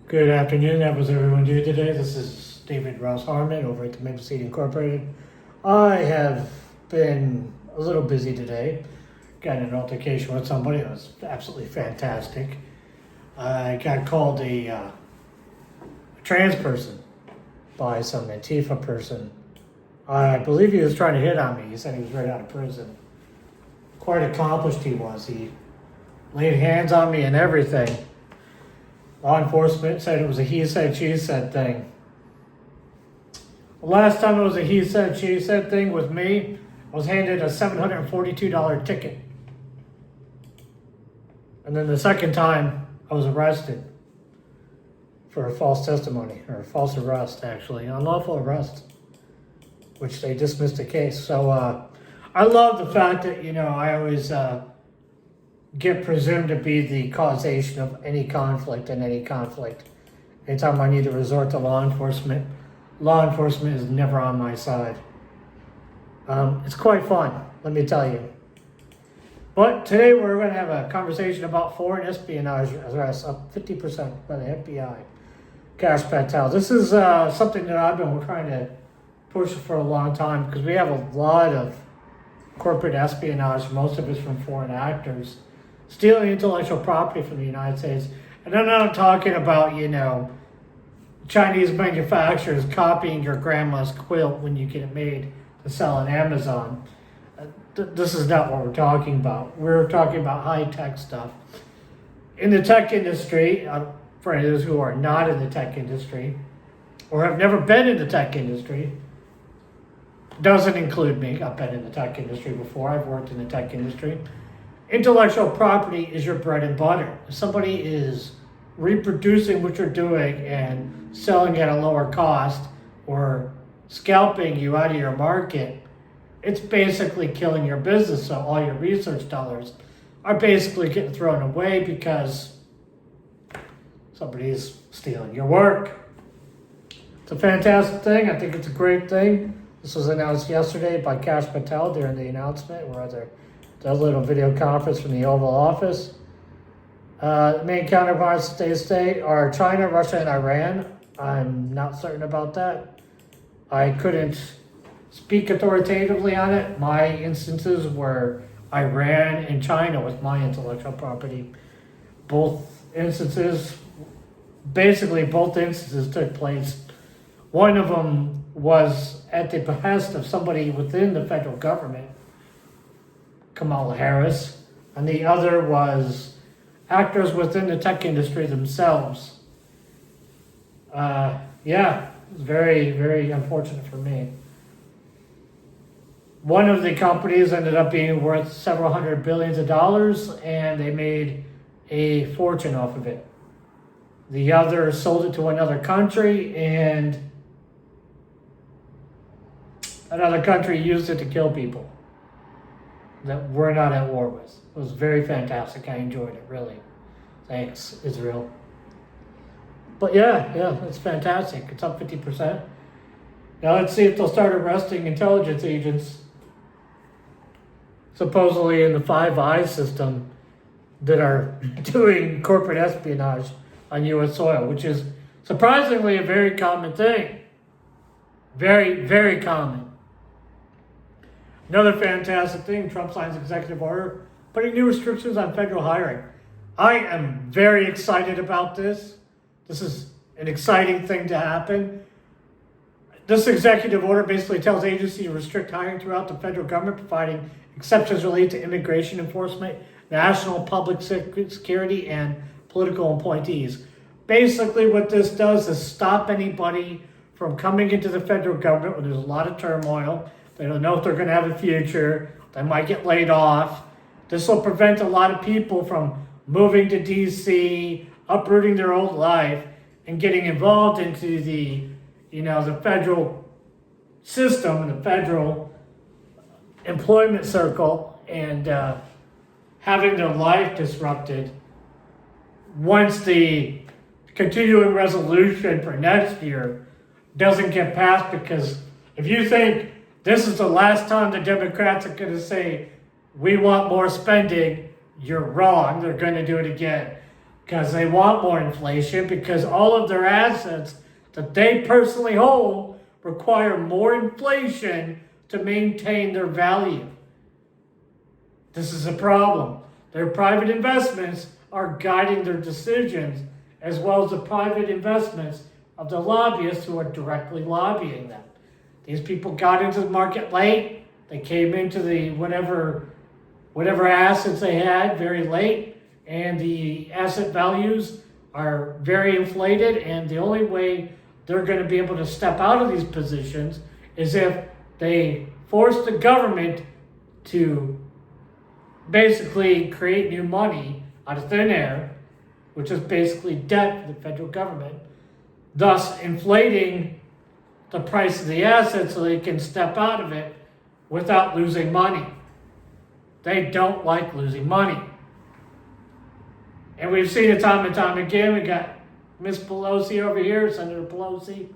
Good afternoon. How was everyone doing today? This is David Ross Harmon over at the Maple Seed Incorporated. I have been a little busy today. Got in an altercation with somebody. It was absolutely fantastic. I got called a trans person by some Antifa person. I believe he was trying to hit on me. He said he was right out of prison. Quite accomplished he was. He laid hands on me and everything. Law enforcement said it was a he said, she said thing. The last time it was a he said, she said thing with me, I was handed a $742 ticket. And then the second time, I was arrested for a false testimony, or a false arrest, actually, unlawful arrest, which they dismissed the case. So I love the fact that, I always get presumed to be the causation of any conflict and any conflict. Anytime I need to resort to law enforcement is never on my side. It's quite fun, let me tell you. But today we're going to have a conversation about foreign espionage arrests up 50% by the FBI. Kash Patel. This is something that I've been trying to push for a long time because we have a lot of corporate espionage, most of it's from foreign actors, stealing intellectual property from the United States. And I'm not talking about, Chinese manufacturers copying your grandma's quilt when you get it made to sell on Amazon. This is not what we're talking about. We're talking about high-tech stuff. In the tech industry, for those who are not in the tech industry or have never been in the tech industry, doesn't include me. I've been in the tech industry before. I've worked in the tech industry. Intellectual property is your bread and butter. If somebody is reproducing what you're doing and selling at a lower cost or scalping you out of your market, it's basically killing your business. So all your research dollars are basically getting thrown away because somebody's stealing your work. It's a fantastic thing. I think it's a great thing. This was announced yesterday by Kash Patel during the announcement. We're at the little video conference from the Oval Office. The main counterparts to state are China, Russia, and Iran. I'm not certain about that. I couldn't speak authoritatively on it. My instances were Iran and China with my intellectual property. Both instances took place. One of them was at the behest of somebody within the federal government, Kamala Harris, and the other was actors within the tech industry themselves. It was very, very unfortunate for me. One of the companies ended up being worth several hundred billions of dollars, and they made a fortune off of it. The other sold it to another country, and another country used it to kill people that we're not at war with. It was very fantastic. I enjoyed it, really. Thanks, Israel. But yeah, it's fantastic. It's up 50%. Now let's see if they'll start arresting intelligence agents supposedly in the Five Eyes system that are doing corporate espionage on U.S. soil, which is surprisingly a very common thing. Very, very common. Another fantastic thing, Trump signs executive order putting new restrictions on federal hiring. I am very excited about this. This is an exciting thing to happen. This executive order basically tells agencies to restrict hiring throughout the federal government, providing exceptions related to immigration enforcement, national public security, and political appointees. Basically, what this does is stop anybody from coming into the federal government when there's a lot of turmoil. They don't know if they're going to have a future. They might get laid off. This will prevent a lot of people from moving to D.C., uprooting their old life, and getting involved into the federal system and the federal employment circle and having their life disrupted once the continuing resolution for next year doesn't get passed. Because if you think this is the last time the Democrats are going to say, we want more spending, you're wrong. They're going to do it again. because they want more inflation, because all of their assets that they personally hold require more inflation to maintain their value. This is a problem. Their private investments are guiding their decisions, as well as the private investments of the lobbyists who are directly lobbying them. These people got into the market late. They came into the whatever assets they had very late, and the asset values are very inflated, and the only way they're going to be able to step out of these positions is if they force the government to basically create new money out of thin air, which is basically debt for the federal government, thus inflating the price of the asset so they can step out of it without losing money. They don't like losing money. And we've seen it time and time again. We got Miss Pelosi over here, Senator Pelosi.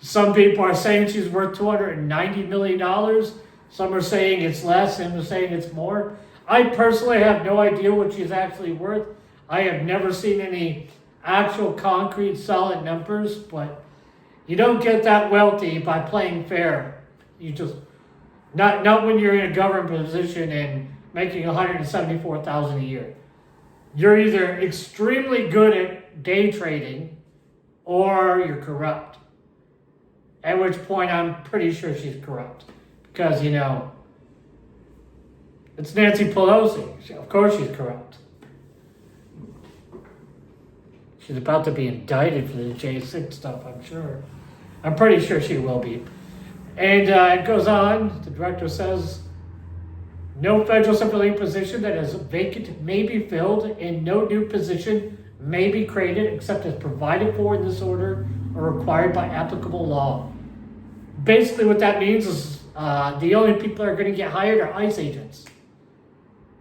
Some people are saying she's worth $290 million. Some are saying it's less, some are saying it's more. I personally have no idea what she's actually worth. I have never seen any actual concrete solid numbers, but you don't get that wealthy by playing fair. You just, not when you're in a government position and making $174,000 a year. You're either extremely good at day trading or you're corrupt. At which point I'm pretty sure she's corrupt. Because, it's Nancy Pelosi. Of course she's corrupt. She's about to be indicted for the J6 stuff, I'm sure. I'm pretty sure she will be. And it goes on, the director says, no federal civilian position that is vacant may be filled, and no new position may be created except as provided for in this order or required by applicable law. Basically what that means is the only people that are going to get hired are ICE agents,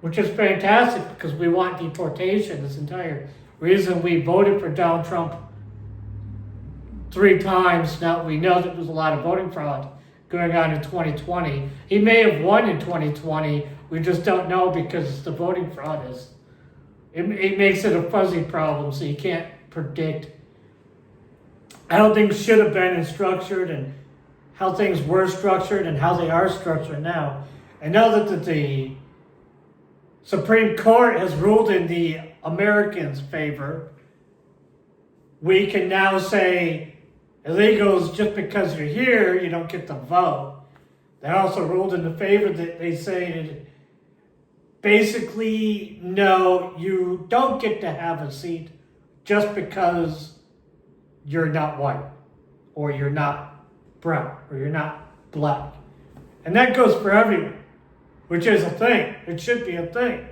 which is fantastic because we want deportation. This entire reason we voted for Donald Trump 3 times. Now we know that there's a lot of voting fraud going on in 2020. He may have won in 2020. We just don't know because the voting fraud is. It makes it a fuzzy problem, so you can't predict how things should have been structured and how things were structured and how they are structured now. And now that the Supreme Court has ruled in the Americans' favor, we can now say illegals, just because you're here, you don't get to vote. They also ruled in the favor that they say basically, no, you don't get to have a seat just because you're not white, or you're not brown, or you're not black. And that goes for everyone, which is a thing. It should be a thing.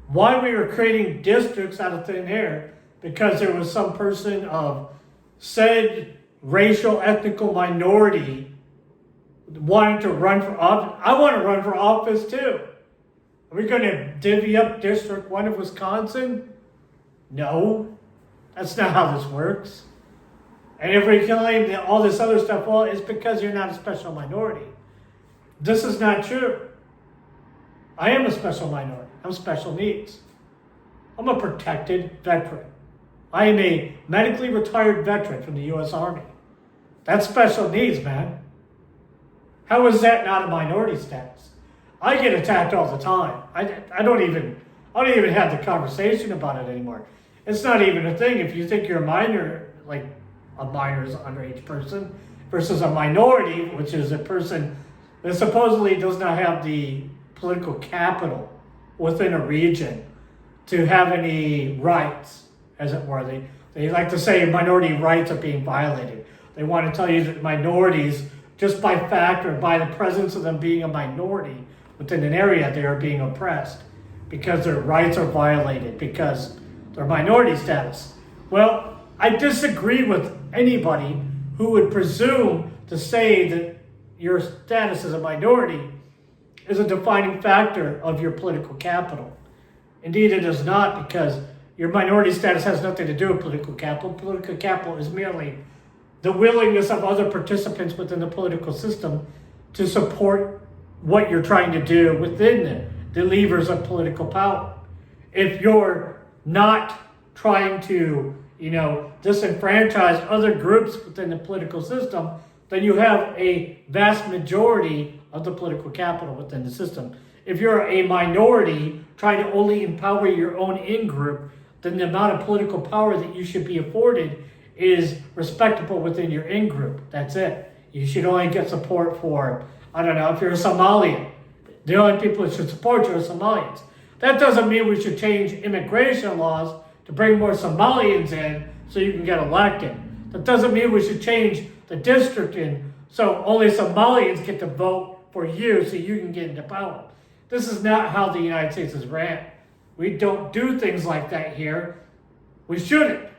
Why we were creating districts out of thin air? Because there was some person of said racial, ethnical minority wanting to run for office. I want to run for office too. Are we going to divvy up District 1 of Wisconsin? No. That's not how this works. And if we claim that all this other stuff, well, it's because you're not a special minority. This is not true. I am a special minority. I'm special needs. I'm a protected veteran. I am a medically retired veteran from the U.S. Army. That's special needs, man. How is that not a minority status? I get attacked all the time. I don't even have the conversation about it anymore. It's not even a thing. If you think you're a minor, like a minor is an underage person, versus a minority, which is a person that supposedly does not have the political capital within a region to have any rights, as it were. They like to say minority rights are being violated. They want to tell you that minorities, just by fact or by the presence of them being a minority within an area, they are being oppressed because their rights are violated, because they're minority status. Well, I disagree with anybody who would presume to say that your status as a minority is a defining factor of your political capital. Indeed, it is not, because your minority status has nothing to do with political capital. Political capital is merely the willingness of other participants within the political system to support what you're trying to do within the levers of political power. If you're not trying to, disenfranchise other groups within the political system, then you have a vast majority of the political capital within the system. If you're a minority trying to only empower your own in-group, then the amount of political power that you should be afforded is respectable within your in-group. That's it. You should only get support for, I don't know, if you're a Somalian, the only people that should support you are Somalians. That doesn't mean we should change immigration laws to bring more Somalians in so you can get elected. That doesn't mean we should change the districting so only Somalians get to vote for you so you can get into power. This is not how the United States is ran. We don't do things like that here. We shouldn't.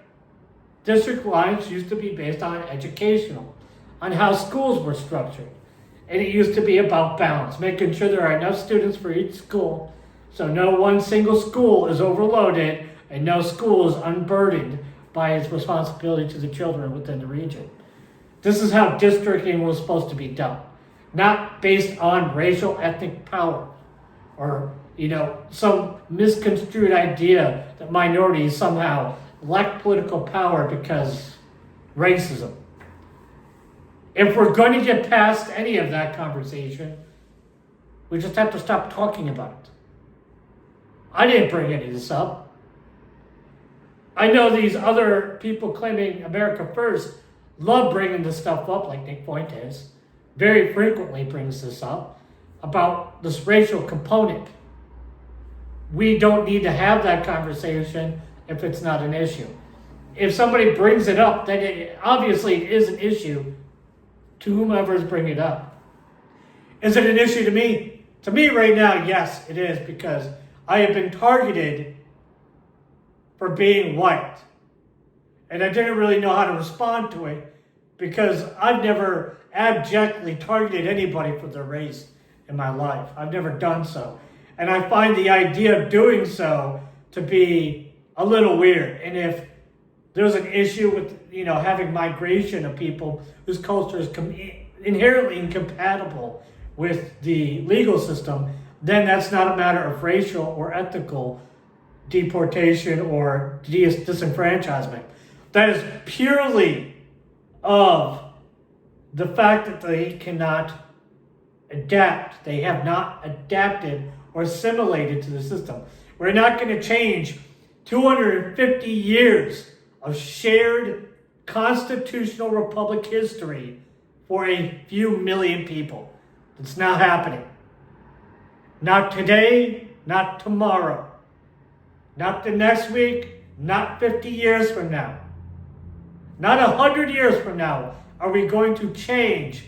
District lines used to be based on educational, on how schools were structured. And it used to be about balance, making sure there are enough students for each school so no one single school is overloaded and no school is unburdened by its responsibility to the children within the region. This is how districting was supposed to be done, not based on racial ethnic power or, some misconstrued idea that minorities somehow lack political power because racism. If we're going to get past any of that conversation, we just have to stop talking about it. I didn't bring any of this up. I know these other people claiming America First love bringing this stuff up, like Nick Fuentes very frequently brings this up, about this racial component. We don't need to have that conversation if it's not an issue. If somebody brings it up, then it obviously is an issue to whomever is bringing it up. Is it an issue to me? To me right now, yes, it is, because I have been targeted for being white. And I didn't really know how to respond to it because I've never abjectly targeted anybody for their race in my life. I've never done so. And I find the idea of doing so to be a little weird. And if there's an issue with, having migration of people whose culture is inherently incompatible with the legal system, then that's not a matter of racial or ethical deportation or disenfranchisement. That is purely of the fact that they cannot adapt. They have not adapted or assimilated to the system. We're not going to change 250 years of shared constitutional republic history for a few million people. It's not happening. Not today, not tomorrow, not the next week, not 50 years from now, not 100 years from now are we going to change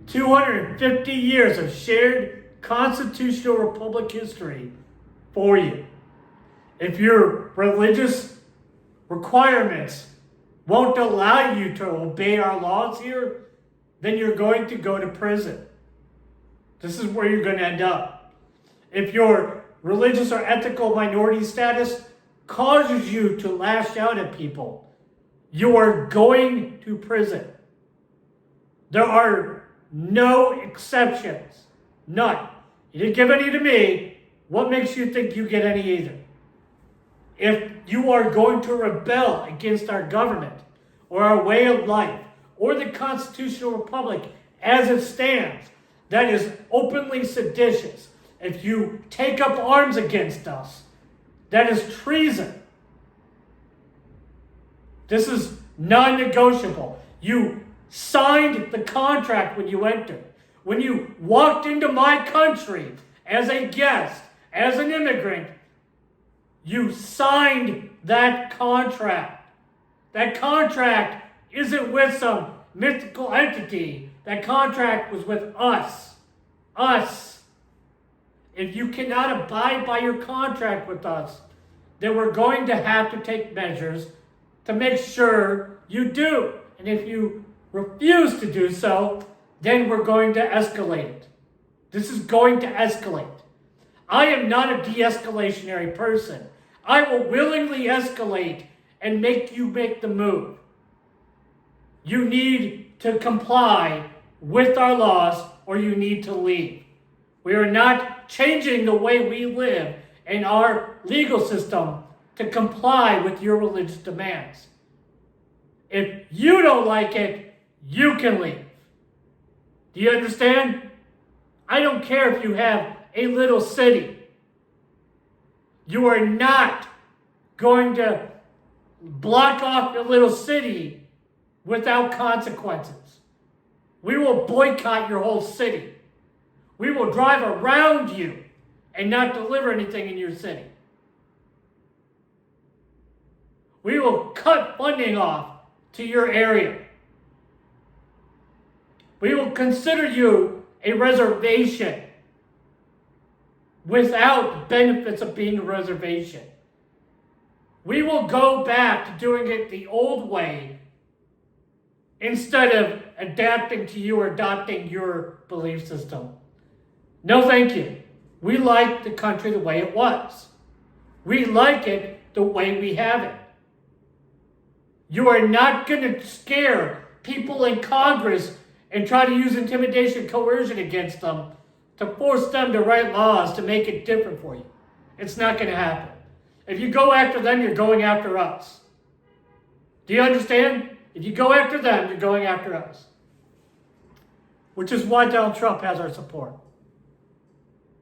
250 years of shared constitutional republic history for you. If your religious requirements won't allow you to obey our laws here, then you're going to go to prison. This is where you're going to end up. If your religious or ethical minority status causes you to lash out at people, you are going to prison. There are no exceptions. None. You didn't give any to me. What makes you think you get any either? If you are going to rebel against our government or our way of life or the constitutional republic as it stands, that is openly seditious. If you take up arms against us, that is treason. This is non-negotiable. You signed the contract when you entered. When you walked into my country as a guest, as an immigrant, you signed that contract. That contract isn't with some mythical entity. That contract was with us. Us. If you cannot abide by your contract with us, then we're going to have to take measures to make sure you do. And if you refuse to do so, then we're going to escalate it. This is going to escalate. I am not a de-escalationary person. I will willingly escalate and make you make the move. You need to comply with our laws or you need to leave. We are not changing the way we live in our legal system to comply with your religious demands. If you don't like it, you can leave. Do you understand? I don't care if you have a little city. You are not going to block off your little city without consequences. We will boycott your whole city. We will drive around you and not deliver anything in your city. We will cut funding off to your area. We will consider you a reservation without benefits of being a reservation. We will go back to doing it the old way instead of adapting to you or adopting your belief system. No, thank you. We like the country the way it was. We like it the way we have it. You are not going to scare people in Congress and try to use intimidation, coercion against them to force them to write laws to make it different for you. It's not going to happen. If you go after them, you're going after us. Do you understand? If you go after them, you're going after us. Which is why Donald Trump has our support.